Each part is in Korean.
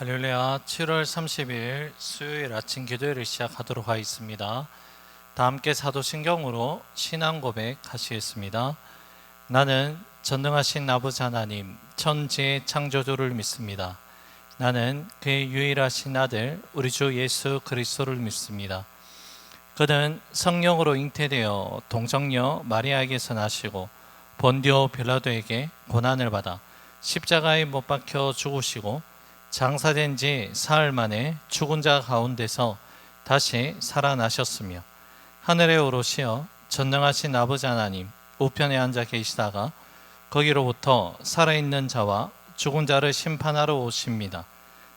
할렐루야. 7월 30일 수요일 아침 기도회를 시작하도록 하겠습니다. 다 함께 사도신경으로 신앙 고백하시겠습니다. 나는 전능하신 아버지 하나님 천지의 창조주를 믿습니다. 나는 그의 유일하신 아들 우리 주 예수 그리스도를 믿습니다. 그는 성령으로 잉태되어 동정녀 마리아에게서 나시고 본디오 빌라도에게 고난을 받아 십자가에 못 박혀 죽으시고 장사된 지 사흘 만에 죽은 자 가운데서 다시 살아나셨으며 하늘에 오르시어 전능하신 아버지 하나님 우편에 앉아 계시다가 거기로부터 살아있는 자와 죽은 자를 심판하러 오십니다.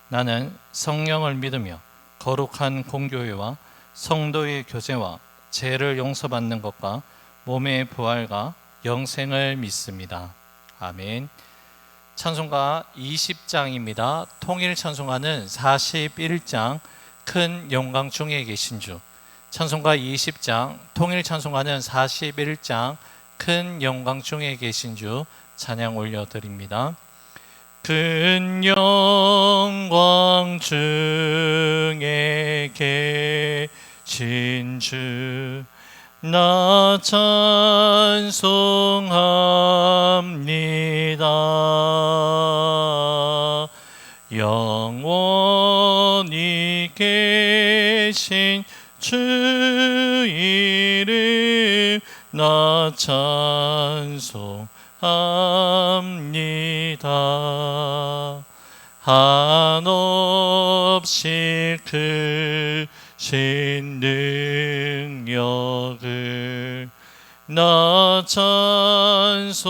나는 성령을 믿으며 거룩한 공교회와 성도의 교제와 죄를 용서받는 것과 몸의 부활과 영생을 믿습니다. 아멘. 찬송가 20장입니다. 통일 찬송가는 41장 큰 영광 중에 계신 주. 찬송가 20장, 통일 찬송가는 41장 큰 영광 중에 계신 주 찬양 올려드립니다. 큰 영광 중에 계신 주 나 찬송합니다. 영원히 계신 주 이름 나 찬송합니다. 한없이 크신 능력을 나 찬송합니다.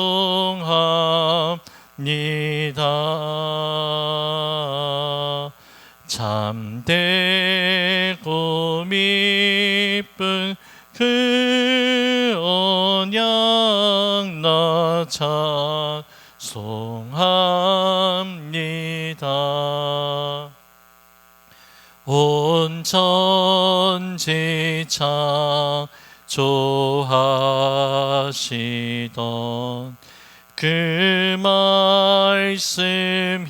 참되고 미쁜 그 언약 나 찬송합니다. 온 천지 창조하시던 그 말씀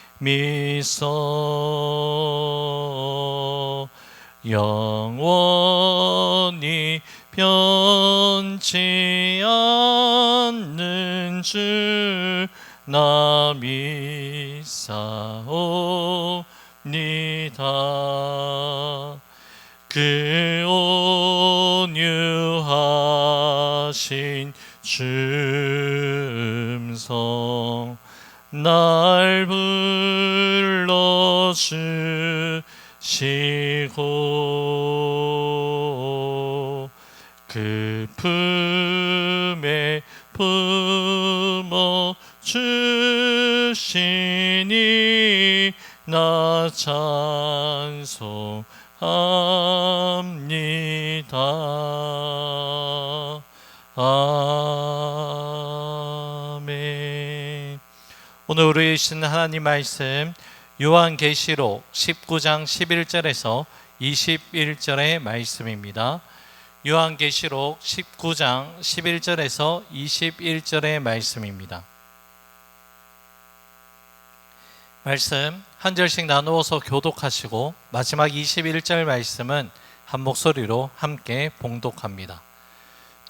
힘있어 영원히 변치 않는 주 나 믿사옵니다. 그 온유하신 음성 날 불러주시고 그 품에 품어주시니 나 찬송합니다. 아멘. 오늘 우리 주신 하나님 말씀 요한계시록 19장 11절에서 21절의 말씀입니다. 요한계시록 19장 11절에서 21절의 말씀입니다. 말씀 한 절씩 나누어서 교독하시고 마지막 21절 말씀은 한 목소리로 함께 봉독합니다.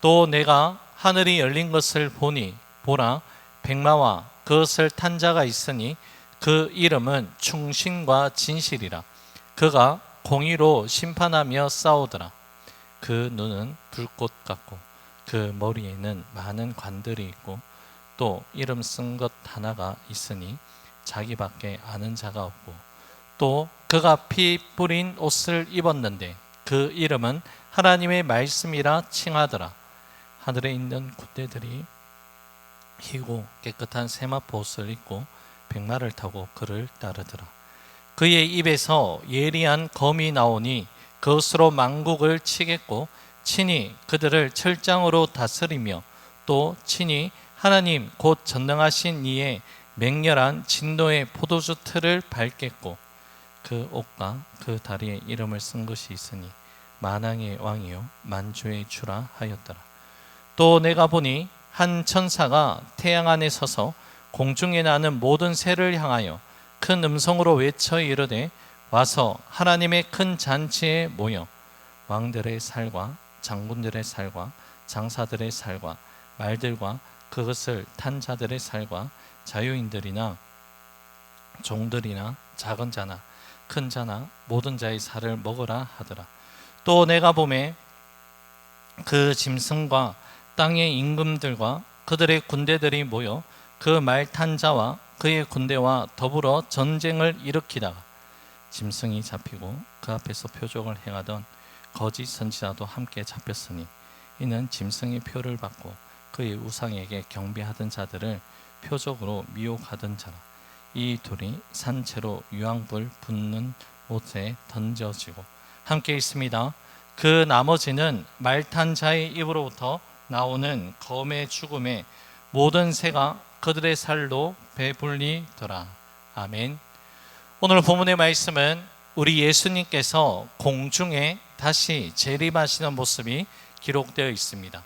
또 내가 하늘이 열린 것을 보니 보라 백마와 그것을 탄 자가 있으니 그 이름은 충신과 진실이라. 그가 공의로 심판하며 싸우더라. 그 눈은 불꽃 같고 그 머리에는 많은 관들이 있고 또 이름 쓴 것 하나가 있으니 자기밖에 아는 자가 없고 또 그가 피 뿌린 옷을 입었는데 그 이름은 하나님의 말씀이라 칭하더라. 하늘에 있는 굿대들이 희고 깨끗한 세마포 옷을 입고 백마를 타고 그를 따르더라. 그의 입에서 예리한 검이 나오니 그것으로 만국을 치겠고 친히 그들을 철장으로 다스리며 또 친히 하나님 곧 전능하신 이의 맹렬한 진노의 포도주 틀을 밟겠고 그 옷과 그 다리에 이름을 쓴 것이 있으니 만왕의 왕이요 만주의 주라 하였더라. 또 내가 보니 한 천사가 태양 안에 서서 공중에 나는 모든 새를 향하여 큰 음성으로 외쳐 이르되 와서 하나님의 큰 잔치에 모여 왕들의 살과 장군들의 살과 장사들의 살과 말들과 그것을 탄 자들의 살과 자유인들이나 종들이나 작은 자나 큰 자나 모든 자의 살을 먹으라 하더라. 또 내가 보매 그 짐승과 땅의 임금들과 그들의 군대들이 모여 그 말 탄 자와 그의 군대와 더불어 전쟁을 일으키다가 짐승이 잡히고 그 앞에서 표적을 행하던 거짓 선지자도 함께 잡혔으니 이는 짐승의 표를 받고 그의 우상에게 경배하던 자들을 표적으로 미혹하던 자라. 이 둘이 산채로 유황불 붙는 못에 던져지고 함께 있습니다. 그 나머지는 말탄 자의 입으로부터 나오는 검의 죽음에 모든 새가 그들의 살로 배불리더라. 아멘. 오늘 본문의 말씀은 우리 예수님께서 공중에 다시 재림하시는 모습이 기록되어 있습니다.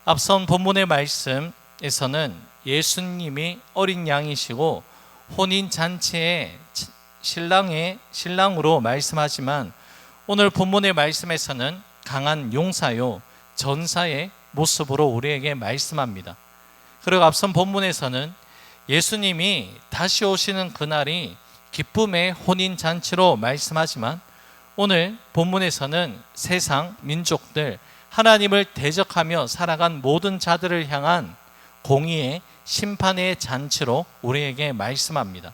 앞선 본문의 말씀에서는 예수님이 어린 양이시고 혼인잔치의 신랑으로 말씀하지만 오늘 본문의 말씀에서는 강한 용사요 전사의 모습으로 우리에게 말씀합니다. 그리고 앞선 본문에서는 예수님이 다시 오시는 그날이 기쁨의 혼인잔치로 말씀하지만 오늘 본문에서는 세상 민족들 하나님을 대적하며 살아간 모든 자들을 향한 공의의 심판의 잔치로 우리에게 말씀합니다.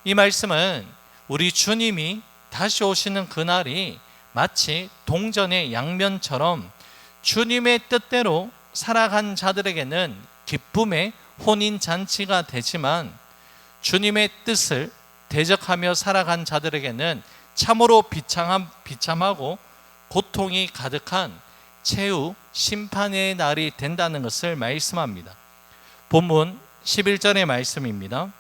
이 말씀은 우리 주님이 다시 오시는 그날이 마치 동전의 양면처럼 주님의 뜻대로 살아간 자들에게는 기쁨의 혼인잔치가 되지만 주님의 뜻을 대적하며 살아간 자들에게는 참으로 비참하고 고통이 가득한 최후 심판의 날이 된다는 것을 말씀합니다. 본문 11절의 말씀입니다.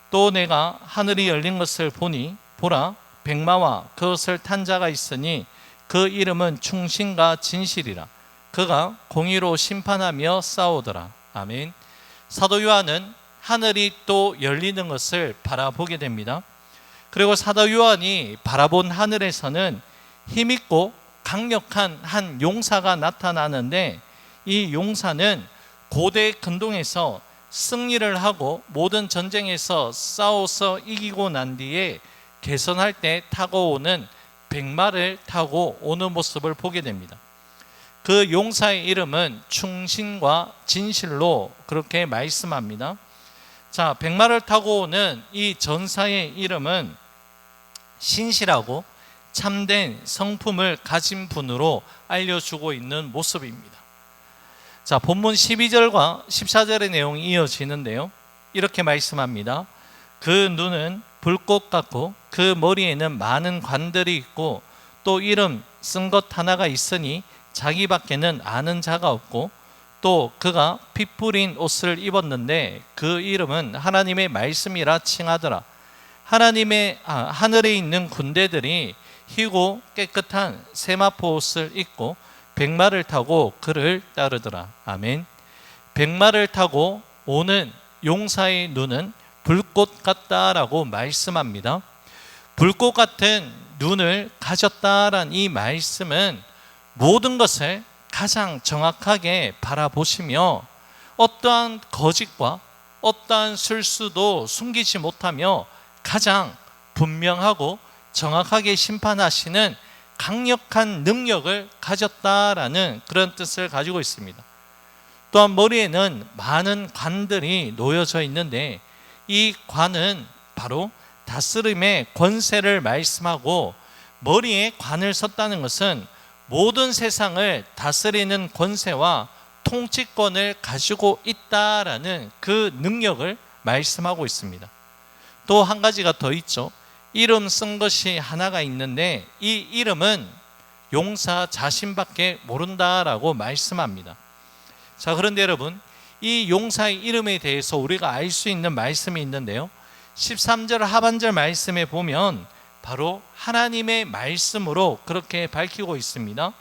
또 내가 하늘이 열린 것을 보니 보라 백마와 그것을 탄 자가 있으니 그 이름은 충신과 진실이라. 그가 공의로 심판하며 싸우더라. 아멘. 사도 요한은 하늘이 또 열리는 것을 바라보게 됩니다. 그리고 사도 요한이 바라본 하늘에서는 힘있고 강력한 한 용사가 나타나는데 이 용사는 고대 근동에서 승리를 하고 모든 전쟁에서 싸워서 이기고 난 뒤에 개선할 때 타고 오는 백마를 타고 오는 모습을 보게 됩니다. 그 용사의 이름은 충신과 진실로 그렇게 말씀합니다. 자, 백마를 타고 오는 이 전사의 이름은 신실하고 참된 성품을 가진 분으로 알려주고 있는 모습입니다. 자, 본문 12절과 14절의 내용이 이어지는데요. 이렇게 말씀합니다. 그 눈은 불꽃 같고 그 머리에는 많은 관들이 있고 또 이름 쓴 것 하나가 있으니 자기밖에는 아는 자가 없고 또 그가 피 뿌린 옷을 입었는데 그 이름은 하나님의 말씀이라 칭하더라. 하늘에 있는 군대들이 희고 깨끗한 세마포 옷을 입고 백마를 타고 그를 따르더라. 아멘. 백마를 타고 오는 용사의 눈은 불꽃 같다라고 말씀합니다. 불꽃 같은 눈을 가졌다라는 이 말씀은 모든 것을 가장 정확하게 바라보시며 어떠한 거짓과 어떠한 실수도 숨기지 못하며 가장 분명하고 정확하게 심판하시는 강력한 능력을 가졌다라는 그런 뜻을 가지고 있습니다. 또한 머리에는 많은 관들이 놓여져 있는데 이 관은 바로 다스림의 권세를 말씀하고 머리에 관을 썼다는 것은 모든 세상을 다스리는 권세와 통치권을 가지고 있다라는 그 능력을 말씀하고 있습니다. 또 한 가지가 더 있죠. 이름 쓴 것이 하나가 있는데 이 이름은 용사 자신밖에 모른다라고 말씀합니다. 자, 그런데 여러분, 이 용사의 이름에 대해서 우리가 알 수 있는 말씀이 있는데요. 13절 하반절 말씀에 보면 바로 하나님의 말씀으로 그렇게 밝히고 있습니다.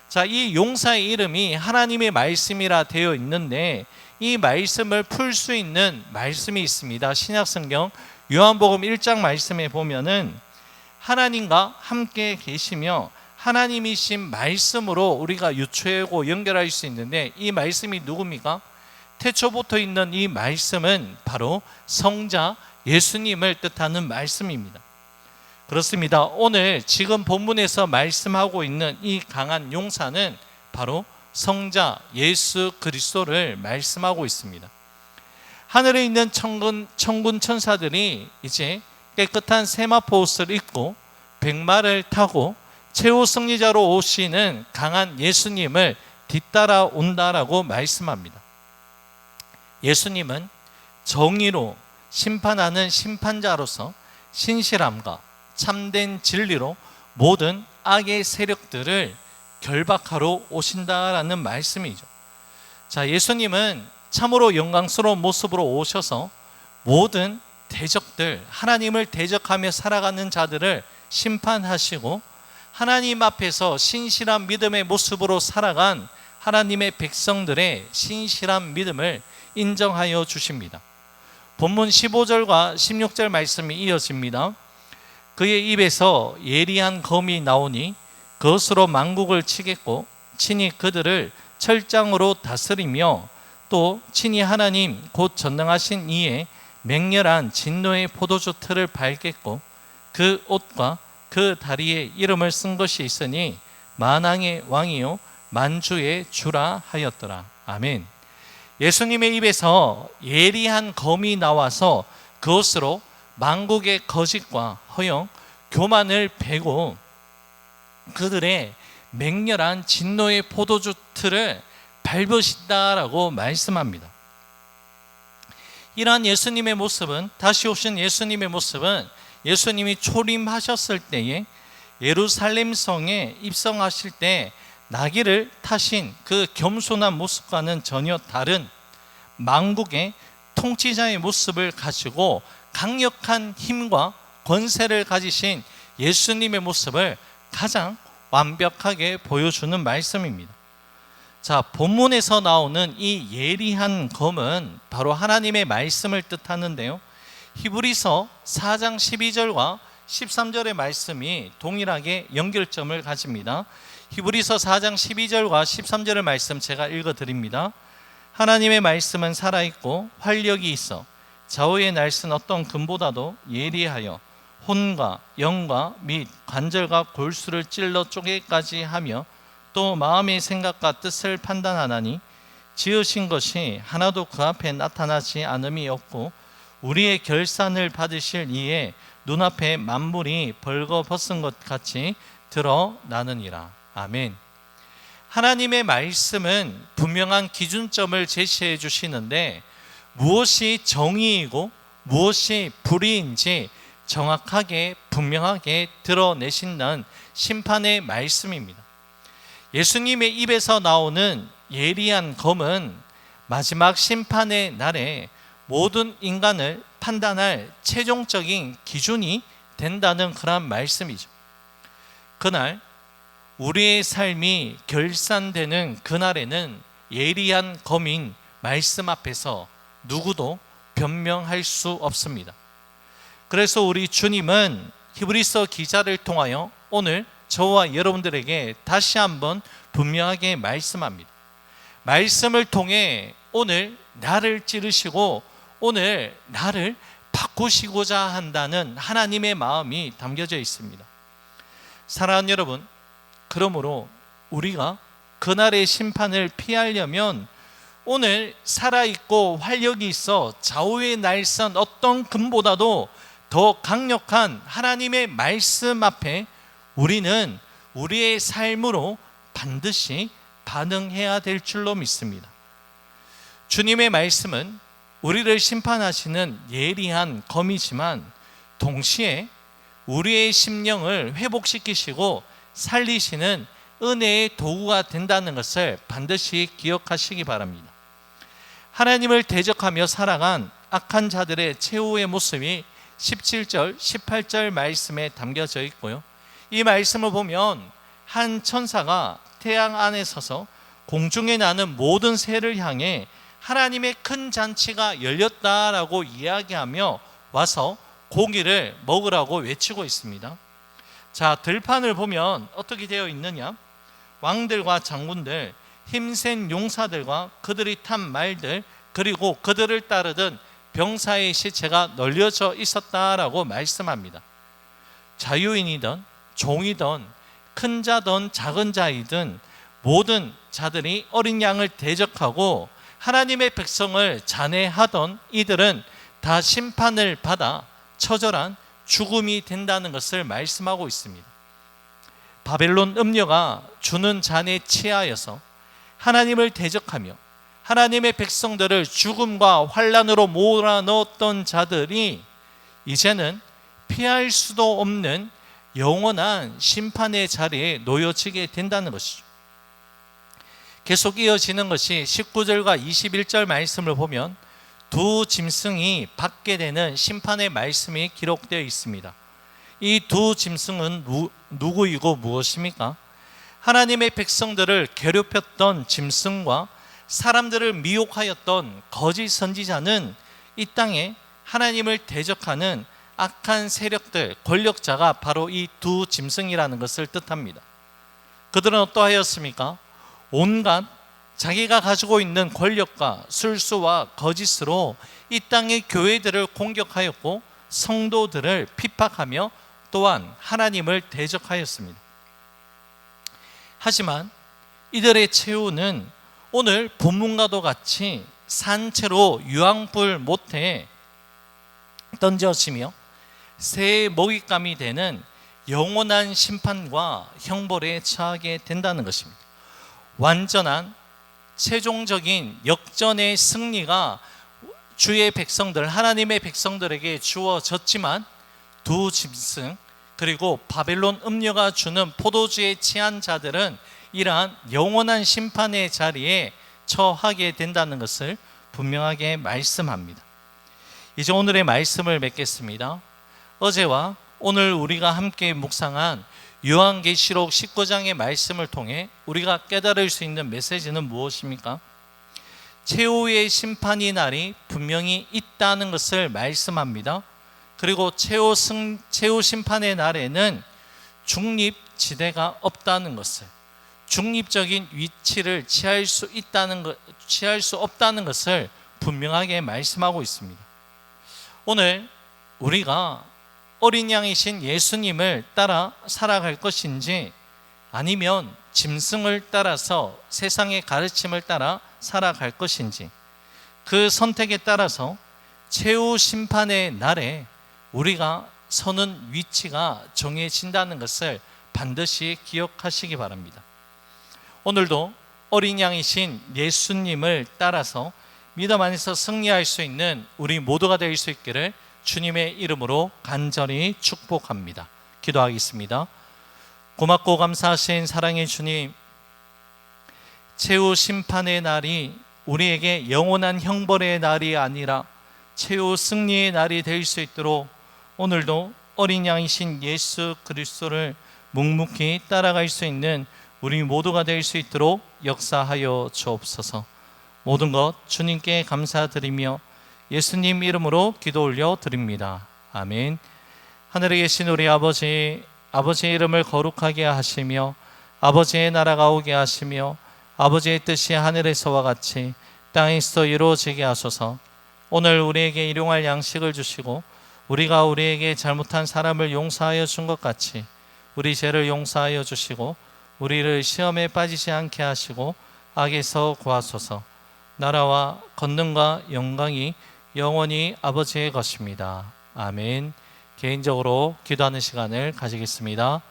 자, 이 용사의 이름이 하나님의 말씀이라 되어 있는데 이 말씀을 풀 수 있는 말씀이 있습니다. 신약성경 요한복음 1장 말씀에 보면은 하나님과 함께 계시며 하나님이신 말씀으로 우리가 유추하고 연결할 수 있는데, 이 말씀이 누굽니까? 태초부터 있는 이 말씀은 바로 성자 예수님을 뜻하는 말씀입니다. 그렇습니다. 오늘 지금 본문에서 말씀하고 있는 이 강한 용사는 바로 성자 예수 그리스도를 말씀하고 있습니다. 하늘에 있는 천군 천사들이 이제 깨끗한 세마포 옷을 입고 백마를 타고 최후 승리자로 오시는 강한 예수님을 뒤따라 온다라고 말씀합니다. 예수님은 정의로 심판하는 심판자로서 신실함과 참된 진리로 모든 악의 세력들을 결박하러 오신다라는 말씀이죠. 자, 예수님은 참으로 영광스러운 모습으로 오셔서 모든 대적들, 하나님을 대적하며 살아가는 자들을 심판하시고 하나님 앞에서 신실한 믿음의 모습으로 살아간 하나님의 백성들의 신실한 믿음을 인정하여 주십니다. 본문 15절과 16절 말씀이 이어집니다. 그의 입에서 예리한 검이 나오니 그것으로 만국을 치겠고 친히 그들을 철장으로 다스리며 또 친히 하나님 곧 전능하신 이의 맹렬한 진노의 포도주 틀을 밟겠고 그 옷과 그 다리에 이름을 쓴 것이 있으니 만왕의 왕이요 만주의 주라 하였더라. 아멘. 예수님의 입에서 예리한 검이 나와서 그것으로 만국의 거짓과 허영, 교만을 베고 그들의 맹렬한 진노의 포도주 틀을 밟으신다라고 말씀합니다. 이러한 예수님의 모습은, 다시 오신 예수님의 모습은 예수님이 초림하셨을 때에 예루살렘 성에 입성하실 때 나귀를 타신 그 겸손한 모습과는 전혀 다른 만국의 통치자의 모습을 가지고 강력한 힘과 권세를 가지신 예수님의 모습을 가장 완벽하게 보여주는 말씀입니다. 자, 본문에서 나오는 이 예리한 검은 바로 하나님의 말씀을 뜻하는데요, 히브리서 4장 12절과 13절의 말씀이 동일하게 연결점을 가집니다. 히브리서 4장 12절과 13절의 말씀 제가 읽어드립니다. 하나님의 말씀은 살아있고 활력이 있어 좌우의 날선 어떤 금보다도 예리하여 혼과 영과 및 관절과 골수를 찔러 쪼개기까지 하며 또 마음의 생각과 뜻을 판단하나니 지으신 것이 하나도 그 앞에 나타나지 않음이 없고 우리의 결산을 받으실 이에 눈앞에 만물이 벌거벗은 것 같이 드러나느니라. 아멘. 하나님의 말씀은 분명한 기준점을 제시해 주시는데 무엇이 정의이고 무엇이 불의인지 정확하게 분명하게 드러내신다는 심판의 말씀입니다. 예수님의 입에서 나오는 예리한 검은 마지막 심판의 날에 모든 인간을 판단할 최종적인 기준이 된다는 그런 말씀이죠. 그날 우리의 삶이 결산되는 그날에는 예리한 검인 말씀 앞에서 누구도 변명할 수 없습니다. 그래서 우리 주님은 히브리서 기자를 통하여 오늘 저와 여러분들에게 다시 한번 분명하게 말씀합니다. 말씀을 통해 오늘 나를 찌르시고 오늘 나를 바꾸시고자 한다는 하나님의 마음이 담겨져 있습니다. 사랑하는 여러분, 그러므로 우리가 그날의 심판을 피하려면 오늘 살아있고 활력이 있어 좌우의 날선 어떤 금보다도 더 강력한 하나님의 말씀 앞에 우리는 우리의 삶으로 반드시 반응해야 될 줄로 믿습니다. 주님의 말씀은 우리를 심판하시는 예리한 검이지만 동시에 우리의 심령을 회복시키시고 살리시는 은혜의 도구가 된다는 것을 반드시 기억하시기 바랍니다. 하나님을 대적하며 살아간 악한 자들의 최후의 모습이 17절, 18절 말씀에 담겨져 있고요. 이 말씀을 보면 한 천사가 태양 안에 서서 공중에 나는 모든 새를 향해 하나님의 큰 잔치가 열렸다라고 이야기하며 와서 고기를 먹으라고 외치고 있습니다. 자, 들판을 보면 어떻게 되어 있느냐? 왕들과 장군들, 힘센 용사들과 그들이 탄 말들, 그리고 그들을 따르던 병사의 시체가 널려져 있었다라고 말씀합니다. 자유인이든 종이든 큰 자든 작은 자이든 모든 자들이 어린 양을 대적하고 하나님의 백성을 잔해하던 이들은 다 심판을 받아 처절한 죽음이 된다는 것을 말씀하고 있습니다. 바벨론 음녀가 주는 잔에 취하여서 하나님을 대적하며 하나님의 백성들을 죽음과 환난으로 몰아넣었던 자들이 이제는 피할 수도 없는 영원한 심판의 자리에 놓여지게 된다는 것이죠. 계속 이어지는 것이 19절과 21절 말씀을 보면 두 짐승이 받게 되는 심판의 말씀이 기록되어 있습니다. 이 두 짐승은 누구이고 무엇입니까? 하나님의 백성들을 괴롭혔던 짐승과 사람들을 미혹하였던 거짓 선지자는 이 땅에 하나님을 대적하는 악한 세력들, 권력자가 바로 이 두 짐승이라는 것을 뜻합니다. 그들은 어떠하였습니까? 온갖 자기가 가지고 있는 권력과 술수와 거짓으로 이 땅의 교회들을 공격하였고 성도들을 핍박하며 또한 하나님을 대적하였습니다. 하지만 이들의 최후는 오늘 본문과도 같이 산채로 유황불 못에 던져지며 새의 먹잇감이 되는 영원한 심판과 형벌에 처하게 된다는 것입니다. 완전한 최종적인 역전의 승리가 주의 백성들, 하나님의 백성들에게 주어졌지만 두 짐승 그리고 바벨론 음녀가 주는 포도주에 취한 자들은 이러한 영원한 심판의 자리에 처하게 된다는 것을 분명하게 말씀합니다. 이제 오늘의 말씀을 맺겠습니다. 어제와 오늘 우리가 함께 묵상한 요한계시록 19장의 말씀을 통해 우리가 깨달을 수 있는 메시지는 무엇입니까? 최후의 심판의 날이 분명히 있다는 것을 말씀합니다. 그리고 최후 심판의 날에는 중립지대가 없다는 것을, 중립적인 위치를 취할 수 없다는 것을 분명하게 말씀하고 있습니다. 오늘 우리가 어린 양이신 예수님을 따라 살아갈 것인지 아니면 짐승을 따라서 세상의 가르침을 따라 살아갈 것인지 그 선택에 따라서 최후 심판의 날에 우리가 서는 위치가 정해진다는 것을 반드시 기억하시기 바랍니다. 오늘도 어린 양이신 예수님을 따라서 믿음 안에서 승리할 수 있는 우리 모두가 될 수 있기를 주님의 이름으로 간절히 축복합니다. 기도하겠습니다. 고맙고 감사하신 사랑의 주님, 최후 심판의 날이 우리에게 영원한 형벌의 날이 아니라 최후 승리의 날이 될 수 있도록 오늘도 어린 양이신 예수 그리스도를 묵묵히 따라갈 수 있는 우리 모두가 될 수 있도록 역사하여 주옵소서. 모든 것 주님께 감사드리며 예수님 이름으로 기도 올려 드립니다. 아멘. 하늘에 계신 우리 아버지, 아버지의 이름을 거룩하게 하시며 아버지의 나라가 오게 하시며 아버지의 뜻이 하늘에서와 같이 땅에서 이루어지게 하소서. 오늘 우리에게 일용할 양식을 주시고 우리가 우리에게 잘못한 사람을 용서하여 준 것 같이 우리 죄를 용서하여 주시고 우리를 시험에 빠지지 않게 하시고 악에서 구하소서. 나라와 권능과 영광이 영원히 아버지의 것입니다. 아멘. 개인적으로 기도하는 시간을 가지겠습니다.